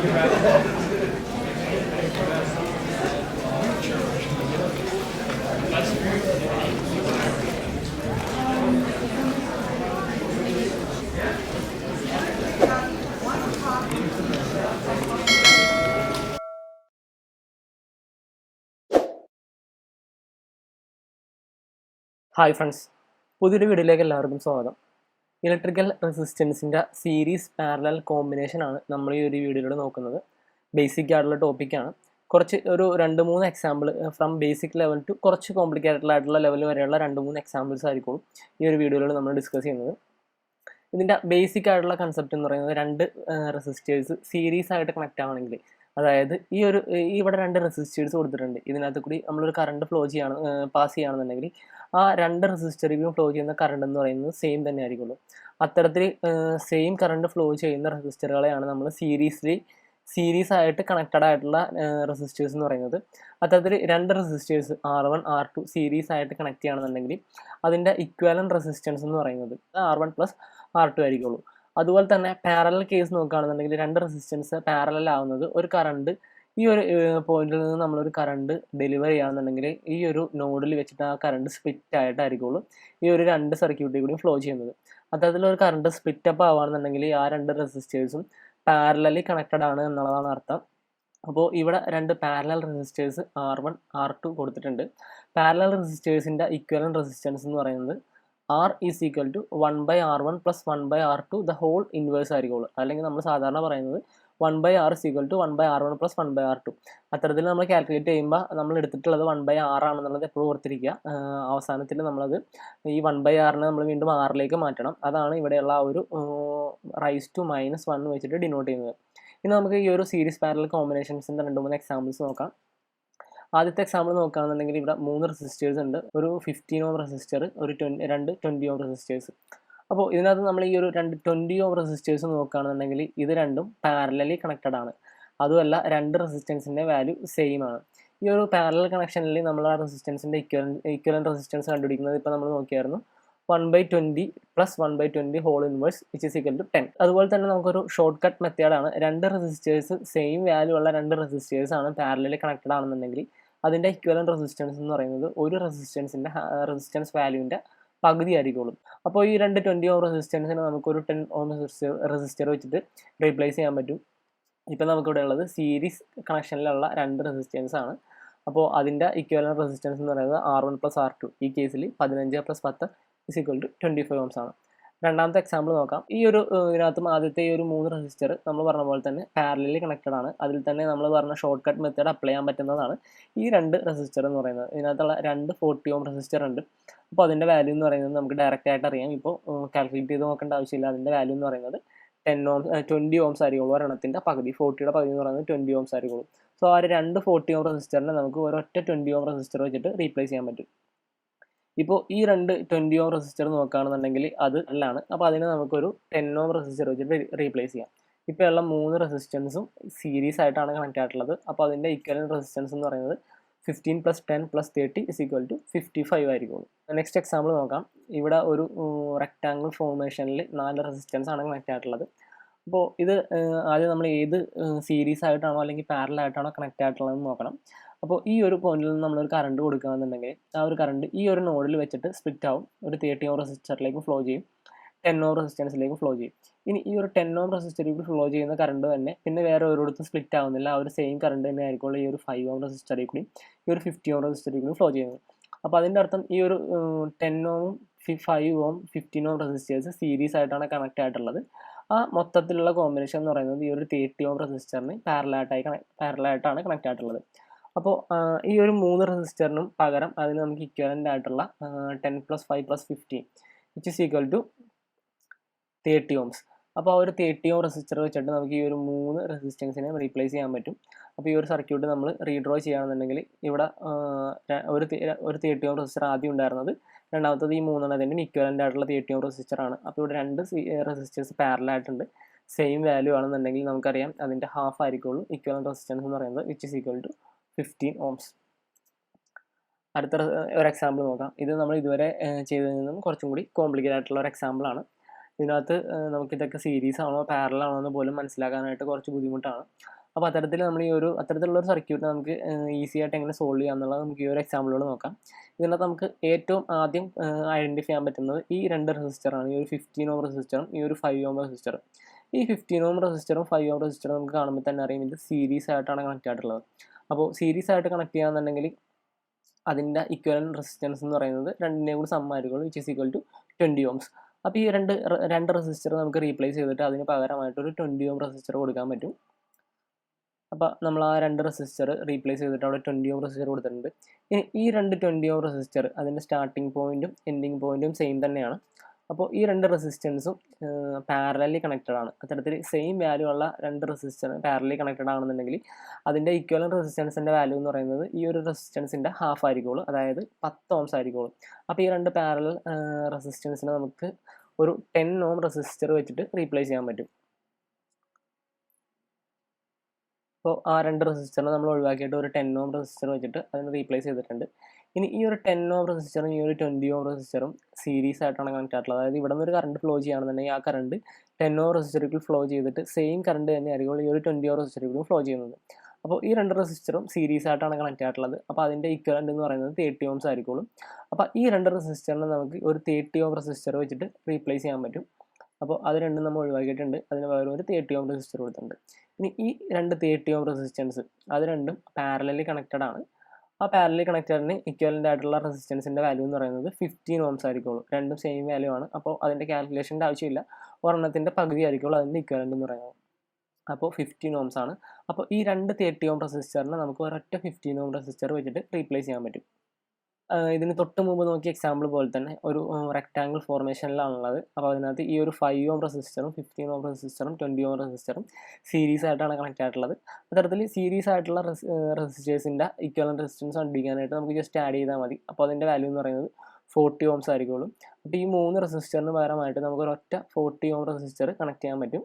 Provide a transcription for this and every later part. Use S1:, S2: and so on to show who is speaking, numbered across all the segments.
S1: Hi friends, പുതിയൊരു വീഡിയോയിലേക്ക് എല്ലാവർക്കും സ്വാഗതം. ഇലക്ട്രിക്കൽ റെസിസ്റ്റൻസിൻ്റെ സീരീസ് പാരലൽ കോമ്പിനേഷനാണ് നമ്മൾ ഈ ഒരു വീഡിയോയിലൂടെ നോക്കുന്നത്. ബേസിക് ആയിട്ടുള്ള ടോപ്പിക്കാണ്. കുറച്ച് ഒരു 2-3 example from basic level two കുറച്ച് കോംപ്ലിക്കേറ്റഡ് ആയിട്ടുള്ള ലെവൽ വരെയുള്ള 2-3 എക്സാമ്പിൾസ് ആയിരിക്കും ഈ ഒരു വീഡിയോയിലൂടെ നമ്മൾ ഡിസ്കസ് ചെയ്യുന്നത്. ഇതിൻ്റെ ബേസിക് ആയിട്ടുള്ള കൺസെപ്റ്റ് എന്ന് പറയുന്നത് 2 റെസിസ്റ്റേഴ്സ് സീരീസ് ആയിട്ട് കണക്റ്റ് ആവണമെങ്കിൽ, അതായത് ഇവിടെ 2 റെസിസ്റ്റേഴ്സ് കൊടുത്തിട്ടുണ്ട്. ഇതിനകത്ത് കൂടി നമ്മളൊരു കറണ്ട് പാസ് ചെയ്യുകയാണെന്നുണ്ടെങ്കിൽ ആ 2 റെസിസ്റ്ററിലും ഫ്ലോ ചെയ്യുന്ന കറണ്ട് എന്ന് പറയുന്നത് സെയിം തന്നെ ആയിരിക്കുള്ളൂ. അത്തരത്തിൽ സെയിം കറണ്ട് ഫ്ലോ ചെയ്യുന്ന റെസിസ്റ്ററുകളെയാണ് നമ്മൾ സീരീസ് ആയിട്ട് കണക്റ്റഡ് ആയിട്ടുള്ള റെസിസ്റ്റേഴ്സ് എന്ന് പറയുന്നത്. അത്തരത്തിൽ 2 റെസിസ്റ്റേഴ്സ് R1 R2 സീരീസ് ആയിട്ട് കണക്ട് ചെയ്യുകയാണെന്നുണ്ടെങ്കിൽ അതിൻ്റെ ഇക്വാലന്റ് റെസിസ്റ്റൻസ് എന്ന് പറയുന്നത് R1 + R2 ആയിരിക്കുള്ളൂ. അതുപോലെ തന്നെ പാരലൽ കേസ് നോക്കുകയാണെന്നുണ്ടെങ്കിൽ 2 റെസിസ്റ്റൻസ് പാരലൽ ആവുന്നത് ഒരു കറണ്ട് ഈ ഒരു പോയിന്റിൽ നിന്ന് നമ്മളൊരു കറണ്ട് ഡെലിവർ ചെയ്യുകയാണെന്നുണ്ടെങ്കിൽ ഈ ഒരു നോഡിൽ വെച്ചിട്ട് ആ കറണ്ട് സ്പ്ലിറ്റ് ആയിട്ടായിരിക്കുള്ളൂ ഈ ഒരു 2 സർക്യൂട്ടിൽ കൂടി ഫ്ലോ ചെയ്യുന്നത്. അത്തരത്തിലൊരു കറണ്ട് സ്പ്ലിറ്റ് അപ്പ് ആവുകയാണെന്നുണ്ടെങ്കിൽ ആ 2 റെസിസ്റ്റേഴ്സും പാരലലി കണക്റ്റഡ് ആണ് എന്നുള്ളതാണ് അർത്ഥം. അപ്പോൾ ഇവിടെ 2 പാരലൽ റെസിസ്റ്റേഴ്സ് R1 R2 കൊടുത്തിട്ടുണ്ട്. പാരലൽ റെസിസ്റ്റേഴ്സിൻ്റെ ഇക്വലന്റ് റെസിസ്റ്റൻസ് എന്ന് പറയുന്നത് R is equal to 1/R1 + 1/R2 the whole inverse ആയിരിക്കുള്ളൂ. അല്ലെങ്കിൽ നമ്മൾ സാധാരണ പറയുന്നത് 1/R is equal to 1/R1 + 1/R2. അത്തരത്തിൽ നമ്മൾ കാൽക്കുലേറ്റ് ചെയ്യുമ്പോൾ നമ്മൾ എടുത്തിട്ടുള്ളത് 1/R ആണെന്നുള്ളത് എപ്പോഴും ഓർത്തിരിക്കുക. അവസാനത്തിൽ നമ്മളത് ഈ 1/Rനെ നമ്മൾ വീണ്ടും ആറിലേക്ക് മാറ്റണം. അതാണ് ഇവിടെയുള്ള ആ ഒരു ⁻⁻1 വെച്ചിട്ട് ഡിനോട്ട് ചെയ്യുന്നത്. ഇനി നമുക്ക് ഈ ഒരു സീരീസ് പാരലൽ കോമ്പിനേഷൻസിൻ്റെ 2-3 എക്സാമ്പിൾസ് നോക്കാം. ആദ്യത്തെ എക്സാമ്പിൾ നോക്കുകയാണെന്നുണ്ടെങ്കിൽ ഇവിടെ 3 റെസിസ്റ്റേഴ്സ് ഉണ്ട്. ഒരു 15 ഓം റെസിസ്റ്റർ, രണ്ട് 20 ഓം റെസിസ്റ്റേഴ്സ്. അപ്പോൾ ഇതിനകത്ത് നമ്മൾ ഈ ഒരു 2 20 ഓം റെസിസ്റ്റേഴ്സ് നോക്കുകയാണെന്നുണ്ടെങ്കിൽ ഇത് രണ്ടും പാരലലി കണക്റ്റഡ് ആണ്. അതുമല്ല 2 റെസിസ്റ്റൻസിൻ്റെ വാല്യൂ സെയിം ആണ്. ഈ ഒരു പാരലൽ കണക്ഷനിൽ നമ്മൾ ആ റെസിസ്റ്റൻസിൻ്റെ ഇക്വലന്റ് റെസിസ്റ്റൻസ് കണ്ടുപിടിക്കുന്നത് ഇപ്പോൾ നമ്മൾ നോക്കിയായിരുന്നു 1/20 + 1/20 whole inverse which is equal to 10. അതുപോലെ തന്നെ നമുക്കൊരു ഷോർട്ട് കട്ട് മെത്തേഡാണ്. 2 റെസിസ്റ്റേഴ്സ് സെയിം വാല്യൂ ഉള്ള 2 റെസിസ്റ്റേഴ്സ് ആണ് പാരലലി കണക്റ്റഡ് ആണെന്നുണ്ടെങ്കിൽ അതിൻ്റെ ഇക്വലന്റ് റെസിസ്റ്റൻസ് എന്ന് പറയുന്നത് ഒരു റെസിസ്റ്റൻസ് വാല്യൂവിൻ്റെ പകുതി ആയിരിക്കുള്ളൂ. അപ്പോൾ ഈ 2 20 ഓം റെസിസ്റ്റൻസിനെ നമുക്കൊരു 10 ഓം റെസിസ്റ്റർ വെച്ചിട്ട് റീപ്ലേസ് ചെയ്യാൻ പറ്റും. ഇപ്പം നമുക്കിവിടെ ഉള്ളത് സീരീസ് കണക്ഷനിലുള്ള 2 റെസിസ്റ്റൻസ് ആണ്. അപ്പോൾ അതിൻ്റെ ഇക്വലന്റ് റെസിസ്റ്റൻസ് എന്ന് പറയുന്നത് R1 + R2. ഈ കേസിൽ 15 + 10 is equal to 25 ഓംസ് ആണ്. രണ്ടാമത്തെ എക്സാമ്പിൾ നോക്കാം. ഈ ഒരു ഇതിനകത്തും ആദ്യത്തെ ഈ ഒരു 3 റെസിസ്റ്റർ നമ്മൾ പറഞ്ഞ പോലെ തന്നെ പാരലലി കണക്റ്റഡ് ആണ്. അതിൽ തന്നെ നമ്മൾ പറഞ്ഞ ഷോർട്ട് കട്ട് മെത്തേഡ് അപ്ലൈ ചെയ്യാൻ പറ്റുന്നതാണ് ഈ 2 റെസിസ്റ്റർ എന്ന് പറയുന്നത്. ഇതിനകത്തുള്ള 2 40 ഓം റെസിസ്റ്റർ ഉണ്ട്. അപ്പോൾ അതിൻ്റെ വാല്യൂ എന്ന് പറയുന്നത് നമുക്ക് ഡയറക്റ്റ് ആയിട്ട് അറിയാം. ഇപ്പോൾ കാൽക്കുലേറ്റ് ചെയ്ത് നോക്കേണ്ട ആവശ്യമില്ല. അതിൻ്റെ വാല്യൂ എന്ന് പറയുന്നത് 20 ഓംസ് ആയിരിക്കുള്ളൂ. ഒരെണ്ണത്തിൻ്റെ പകുതി, 40യുടെ പകുതി എന്ന് പറയുന്നത് 20 ഓംസ് ആയിരിക്കുള്ളൂ. സോ ആ 2 40 ഓം റെസിസ്റ്ററിനെ നമുക്ക് ഒരൊറ്റ 20 ഓം റെസിസ്റ്റർ വെച്ചിട്ട് റീപ്ലേസ് ചെയ്യാൻ പറ്റും. ഇപ്പോൾ ഈ 2 20 ഓം റെസിസ്റ്റർ നോക്കുകയാണെന്നുണ്ടെങ്കിൽ അത് അല്ലാണ്. അപ്പോൾ അതിനെ നമുക്കൊരു 10 ഓം റെസിസ്റ്റർ വെച്ചിട്ട് റീപ്ലേസ് ചെയ്യാം. ഇപ്പോൾ ഉള്ള 3 റെസിസ്റ്റൻസും സീരീസ് ആയിട്ടാണ് കണക്റ്റ് ആയിട്ടുള്ളത്. അപ്പോൾ അതിൻ്റെ ഇക്വലന്റ് റെസിസ്റ്റൻസ് എന്ന് പറയുന്നത് 15 + 10 + 30 is equal to 55 ആയിരിക്കുള്ളൂ. നെക്സ്റ്റ് എക്സാമ്പിൾ നോക്കാം. ഇവിടെ ഒരു റെക്റ്റാങ്കിൾ ഫോർമേഷനിൽ 4 റെസിസ്റ്റൻസ് ആണ് കണക്റ്റ് ആയിട്ടുള്ളത്. അപ്പോൾ ഇത് ആദ്യം നമ്മൾ ഏത് സീരീസ് ആയിട്ടാണോ അല്ലെങ്കിൽ പാരലൽ ആയിട്ടാണോ കണക്റ്റ് ആയിട്ടുള്ളതെന്ന് നോക്കണം. അപ്പോൾ ഈ ഒരു പോയിന്റിൽ നിന്ന് നമ്മളൊരു കറണ്ട് കൊടുക്കുകയാണെന്നുണ്ടെങ്കിൽ ആ ഒരു കറണ്ട് ഈ ഒരു നോഡിൽ വെച്ചിട്ട് സ്പ്ലിറ്റ് ആവും. ഒരു 30 ഓം റെസിസ്റ്ററിലേക്ക് ഫ്ലോ ചെയ്യും, 10 ഓം റെസിസ്റ്റൻസിലേക്ക് ഫ്ലോ ചെയ്യും. ഇനി ഈ ഒരു 10 ഓം റെസിസ്റ്ററിലേക്ക് ഫ്ലോ ചെയ്യുന്ന കറണ്ട് തന്നെ പിന്നെ വേറെ ഒരിടത്തും സ്പ്ലിറ്റ് ആവുന്നില്ല. ആ ഒരു സെയിം കറണ്ട് തന്നെ ആയിരിക്കുള്ളൂ ഈ ഒരു 5 ഓം റെസിസ്റ്ററിൽ കൂടി ഈ ഒരു 50 ഓം റെസിസ്റ്ററിൽ കൂടി ഫ്ലോ ചെയ്യുന്നത്. അപ്പോൾ അതിൻ്റെ അർത്ഥം ഈ ഒരു 10 ഓം 5 ഓം 15 ഓം റെസിസ്റ്റേഴ്സ് സീരീസ് ആയിട്ടാണ് കണക്റ്റ് ആയിട്ടുള്ളത്. ആ മൊത്തത്തിലുള്ള കോമ്പിനേഷൻ എന്ന് പറയുന്നത് ഈ ഒരു 30 ഓം റെസിസ്റ്ററിന് പാരലായിട്ടാണ് കണക്റ്റ് ആയിട്ടുള്ളത്. അപ്പോൾ ഈ ഒരു 3 റെസിസ്റ്ററിനും പകരം അതിന് നമുക്ക് ഇക്വലൻ്റ് ആയിട്ടുള്ള 10 + 5 + 15 which is equal to 30 ohms. അപ്പോൾ ആ ഒരു 30 ഓം റെസിസ്റ്റർ വെച്ചിട്ട് നമുക്ക് ഈ ഒരു 3 റെസിസ്റ്റൻസിനെ റീപ്ലേസ് ചെയ്യാൻ പറ്റും. അപ്പോൾ ഈ ഒരു സർക്യൂട്ട് നമ്മൾ റീഡ്രോ ചെയ്യുകയാണെന്നുണ്ടെങ്കിൽ ഇവിടെ ഒരു 30 ഓം റെസിസ്റ്റർ ആദ്യം ഉണ്ടായിരുന്നത്, രണ്ടാമത്തത് ഈ 3 ഇക്വലൻ്റ് ആയിട്ടുള്ള 30 ഓം റെസിസ്റ്റർ ആണ്. അപ്പോൾ ഇവിടെ 2 റെസിസ്റ്റേഴ്സ് പാരലായിട്ടുണ്ട്. സെയിം വാല്യൂ ആണെന്നുണ്ടെങ്കിൽ നമുക്കറിയാം അതിൻ്റെ ഹാഫ് ആയിരിക്കുള്ളൂ ഇക്വലന്റ് റെസിസ്റ്റൻസ് എന്ന് പറയുന്നത് which is equal to 15 ohms. അടുത്ത ഒരു എക്സാമ്പിൾ നോക്കാം. ഇത് നമ്മൾ ഇതുവരെ ചെയ്തതിൽ നിന്നും കുറച്ചും കൂടി കോംപ്ലിക്കേറ്റഡ് ആയിട്ടുള്ള ഒരു എക്സാമ്പിളാണ്. ഇതിനകത്ത് നമുക്കിതൊക്കെ സീരീസ് ആണോ പാരലൽ ആണോ എന്ന് പോലും മനസ്സിലാക്കാനായിട്ട് കുറച്ച് ബുദ്ധിമുട്ടാണ്. അപ്പോൾ നമ്മൾ അത്തരത്തിലുള്ള ഒരു സർക്യൂട്ട് നമുക്ക് ഈസി ആയിട്ട് എങ്ങനെ സോൾവ് ചെയ്യാം എന്നുള്ളത് നമുക്ക് ഈ ഒരു എക്സാമ്പിളിലൂടെ നോക്കാം. ഇതിനകത്ത് നമുക്ക് ഏറ്റവും ആദ്യം ഐഡൻറ്റിഫൈ ചെയ്യാൻ പറ്റുന്നത് ഈ 2 റെസിസ്റ്ററാണ്. ഈ ഒരു 15 ഓം റെസിസ്റ്ററും ഈ ഒരു 5 ഓം റെസിസ്റ്ററും. ഈ 15 ഓം റെസിസ്റ്ററും 5 ഓം റെസിസ്റ്ററും നമുക്ക് കാണുമ്പോൾ തന്നെ അറിയാം ഇത് സീരീസ് ആയിട്ടാണ് കണക്ട് ആയിട്ടുള്ളത്. അപ്പോൾ സീരീസ് ആയിട്ട് കണക്ട് ചെയ്യുകയാണെന്നുണ്ടെങ്കിൽ അതിൻ്റെ ഇക്വലൻറ്റ് റെസിസ്റ്റൻസ് എന്ന് പറയുന്നത് രണ്ടിൻ്റെയും കൂടി സമ്മായിരിക്കുള്ളൂ, which is equal to 20 ohms. അപ്പോൾ ഈ രണ്ട് റെസിസ്റ്റർ നമുക്ക് റീപ്ലേസ് ചെയ്തിട്ട് അതിന് പകരമായിട്ട് ഒരു 20 ഓം റെസിസ്റ്റർ കൊടുക്കാൻ പറ്റും. അപ്പോൾ നമ്മൾ ആ 2 റെസിസ്റ്റർ റീപ്ലേസ് ചെയ്തിട്ട് അവിടെ 20 ഓം റെസിസ്റ്റർ കൊടുത്തിട്ടുണ്ട്. ഇനി ഈ 20 ഓം റെസിസ്റ്റർ അതിൻ്റെ സ്റ്റാർട്ടിംഗ് പോയിൻറ്റും എൻഡിങ് പോയിൻറ്റും സെയിം തന്നെയാണ്. അപ്പോൾ ഈ 2 റെസിസ്റ്റൻസും പാരലലി കണക്റ്റഡ് ആണ്. അത്തരത്തിൽ സെയിം വാല്യൂ ഉള്ള 2 റെസിസ്റ്റർ പാരലലി കണക്റ്റഡ് ആണെന്നുണ്ടെങ്കിൽ അതിൻ്റെ ഇക്വലൻറ്റ് റെസിസ്റ്റൻസിൻ്റെ വാല്യൂ എന്ന് പറയുന്നത് ഈ ഒരു റെസിസ്റ്റൻസിൻ്റെ ഹാഫ് ആയിരിക്കുള്ളൂ, അതായത് 10 ഓംസ് ആയിരിക്കുള്ളൂ. അപ്പോൾ ഈ 2 പാരലൽ റെസിസ്റ്റൻസിനെ നമുക്ക് ഒരു 10 ഓം റെസിസ്റ്റർ വെച്ചിട്ട് റീപ്ലേസ് ചെയ്യാൻ പറ്റും. അപ്പോൾ ആ 2 റെസിസ്റ്ററിനെ നമ്മൾ ഒഴിവാക്കിയിട്ട് ഒരു 10 ഓം റെസിസ്റ്റർ വെച്ചിട്ട് അതിന് റീപ്ലേസ് ചെയ്തിട്ടുണ്ട്. ഇനി ഈ ഒരു 10 ഓം റെസിസ്റ്ററും ഈ ഒരു 20 ഓം റെസിസ്റ്ററും സീരീസ് ആയിട്ടാണ് കണക്ട് ആയിട്ടുള്ളത്. അതായത് ഇവിടെ നിന്ന് ഒരു കറണ്ട് ഫ്ലോ ചെയ്യുകയാണെന്നുണ്ടെങ്കിൽ ആ കറണ്ട് 10 ഓം റെസിസ്റ്ററിൽ ഫ്ലോ ചെയ്തിട്ട് സെയിം കറണ്ട് തന്നെയായിരിക്കും ഈ ഒരു 20 ഓം റെസിസ്റ്ററിൽ ഫ്ലോ ചെയ്യുന്നത്. അപ്പോൾ ഈ 2 റെസിസ്റ്ററും സീരീസ് ആയിട്ടാണ് കണക്ട് ആയിട്ടുള്ളത്. അപ്പോൾ അതിൻ്റെ ഇക്വലൻ്റ് എന്ന് പറയുന്നത് 30 ഓംസ് ആയിരിക്കുള്ളൂ. അപ്പോൾ ഈ 2 റെസിസ്റ്ററിനെ നമുക്ക് ഒരു 30 ഓം റെസിസ്റ്റർ വെച്ചിട്ട് റീപ്ലേസ് ചെയ്യാൻ പറ്റും. അപ്പോൾ അത് രണ്ടും നമ്മൾ ഒഴിവാക്കിയിട്ടുണ്ട്. അതിന് പകരം ഒരു 30 ഓം റെസിസ്റ്റർ കൊടുത്തിട്ടുണ്ട്. ഇനി ഈ 2 30 ഓം റെസിസ്റ്റൻസ് അത് രണ്ടും പാരലലി കണക്റ്റഡ് ആണ്. ആ പാരലലി കണക്റ്റഡിന് ഇക്വലൻ്റ് ആയിട്ടുള്ള റെസിസ്റ്റൻസിൻ്റെ വാല്യൂ എന്ന് പറയുന്നത് 15 ഓംസ് ആയിരിക്കുള്ളൂ. രണ്ടും സെയിം വാല്യൂ ആണ്. അപ്പോൾ അതിൻ്റെ കാൽക്കുലേഷൻ്റെ ആവശ്യമില്ല. ഒരെണ്ണത്തിൻ്റെ പകുതി ആയിരിക്കുള്ളൂ അതിൻ്റെ ഇക്വലൻ്റ് എന്ന് പറയുന്നത്. അപ്പോൾ 15 ഓംസ് ആണ്. അപ്പോൾ ഈ 2 30 ഓം റെസിസ്റ്ററിനെ നമുക്ക് ഒരൊറ്റ 15 ഓം റെസിസ്റ്റർ വെച്ചിട്ട് റീപ്ലേസ് ചെയ്യാൻ പറ്റും. ഇതിന് തൊട്ട് മുമ്പ് നോക്കിയ എക്സാമ്പിൾ പോലെ തന്നെ ഒരു റെക്റ്റാങ്കിൾ ഫോർമേഷനിലാണുള്ളത്. അപ്പോൾ അതിനകത്ത് ഈ ഒരു 5 ഓം റെസിസ്റ്ററും 15 ഓം റെസിസ്റ്ററും 20 ഓം റെസിസ്റ്ററും സീരീസ് ആയിട്ടാണ് കണക്ട് ആയിട്ടുള്ളത്. അത്തരത്തിൽ സീരീസ് ആയിട്ടുള്ള റെസിസ്റ്റേഴ്സിൻ്റെ ഇക്വലൻ്റ് റെസിസ്റ്റൻസ് കണ്ടുപിടിക്കാനായിട്ട് നമുക്ക് ജസ്റ്റ് ആഡ് ചെയ്താൽ മതി. അപ്പോൾ അതിൻ്റെ വാല്യൂ എന്ന് പറയുന്നത് 40 ഓംസ് ആയിരിക്കുള്ളൂ. അപ്പോൾ ഈ 3 റെസിസ്റ്ററിന് പകരമായിട്ട് നമുക്ക് ഒരൊറ്റ 40 ഓം റെസിസ്റ്റർ കണക്ട് ചെയ്യാൻ പറ്റും.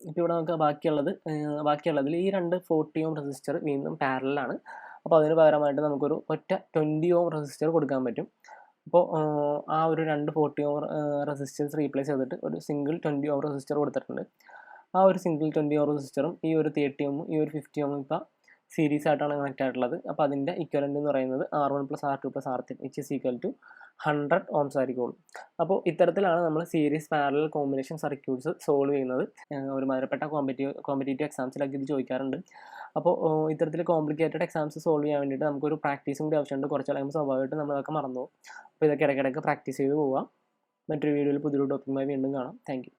S1: ഇപ്പോൾ ഇവിടെ നമുക്ക് ബാക്കിയുള്ളതിൽ ഈ 2 40 ഓം റെസിസ്റ്റർ വീണ്ടും പാരലലാണ്. അപ്പോൾ അതിന് പകരമായിട്ട് നമുക്കൊരു ഒറ്റ 20 ഓം റെസിസ്റ്റർ കൊടുക്കാൻ പറ്റും. അപ്പോൾ ആ ഒരു 2 40 ഓം റെസിസ്റ്റേഴ്സ് റീപ്ലേസ് ചെയ്തിട്ട് ഒരു സിംഗിൾ 20 ഓം റെസിസ്റ്റർ കൊടുത്തിട്ടുണ്ട്. ആ ഒരു സിംഗിൾ 20 ഓം റെസിസ്റ്ററും ഈ ഒരു 30 ഓമും ഈ ഒരു 50 ഓമും ഇപ്പോൾ സീരീസ് ആയിട്ടാണ് കണക്ട് ആയിട്ടുള്ളത്. അപ്പോൾ അതിൻ്റെ ഇക്വലൻ്റ് എന്ന് പറയുന്നത് R1 + R2 + R3 which is equal to 100 ohms ആയിരിക്കുള്ളൂ. അപ്പോൾ ഇത്തരത്തിലാണ് നമ്മൾ series parallel combination circuits solve ചെയ്യുന്നത്. ഒരുമാതിരിപ്പെട്ട കോമ്പറ്റേറ്റീവ് എക്സാംസിലൊക്കെ ഇത് ചോദിക്കാറുണ്ട്. അപ്പോൾ ഇത്തരത്തിൽ കോംപ്ലിക്കേറ്റഡ് എക്സാംസ് സോൾവ് ചെയ്യാൻ വേണ്ടിയിട്ട് നമുക്കൊരു പ്രാക്ടീസും കൂടി ആവശ്യമുണ്ട്. കുറച്ച് കഴിയുമ്പോൾ സ്വാഭാവികമായിട്ട് നമ്മളതൊക്കെ മറന്നു പോകും. അപ്പോൾ ഇതൊക്കെ ഇടയ്ക്കിടയ്ക്ക് പ്രാക്ടീസ് ചെയ്ത് പോവുക. മറ്റൊരു വീഡിയോയിൽ പുതിയൊരു ടോപ്പിക്കുമായി വീണ്ടും കാണാം. Thank you.